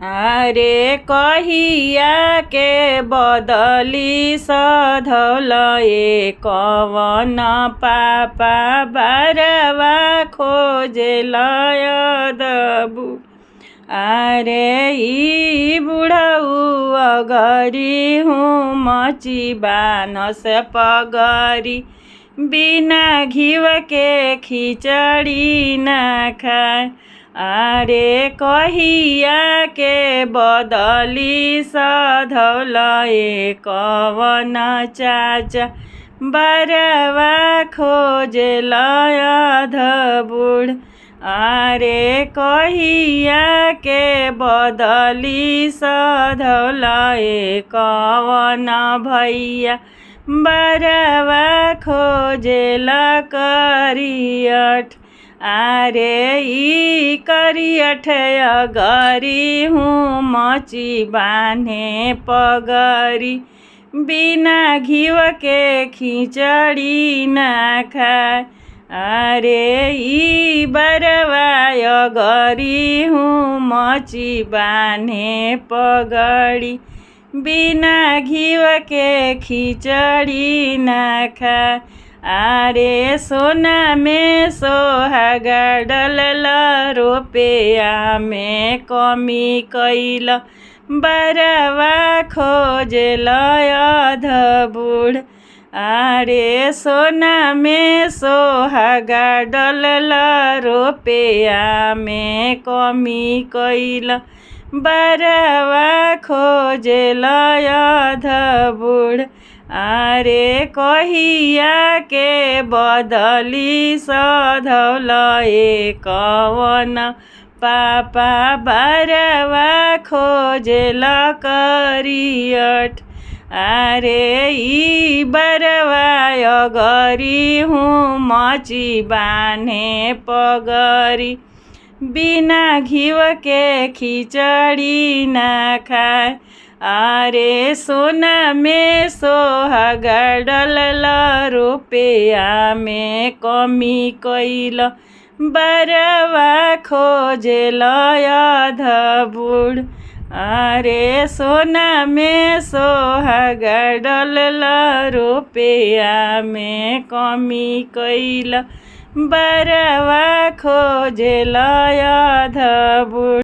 अरे कहिया के बदली सधौल कवन पापा बारवा खोजेल दबु। अरे ई बुढ़ऊ अगरी हूँ मची बानस पगरी, बिना घिव के खिचड़ी न खाए। अरे कहिया के बदली सधौल कवन चाचा बारवा खोजेल अधबुढ़। अरे कहिया के बदली सधौल कवन भैया बारवा खोजेल करियठ। अरे ई करियठ अगरी हूँ मची बान्हे पगरी, बिना घिव के खिचड़ी न खाए। अरे ई बरवा अगरी हूँ मची बान्हे पगड़ी, बिना घिव के खिचड़ी न खाए। अरे सोना में सोहागा डलल रुपया में कमी कैल, बरवा खोजेल अधबुढ़। अरे सोना में सोहागा डलल रुपया में कमी कैल, बरवा खोजेल अधबुढ़। अरे कहिया के बदली सधौल कवन पापा बारवा खोजेल करियठ। अरे ई बरवा अगरी हूँ मची बान्हे पगरी, बिना घिव के खिचड़ी न खाए। अरे सोना में सोहागा डलल रुपया में कमी कैल, बरवा खोजेल अधबुढ़। अरे सोना में सोहागा डलल रुपया में कमी कैल, बरवा खोजेल अधबुढ़।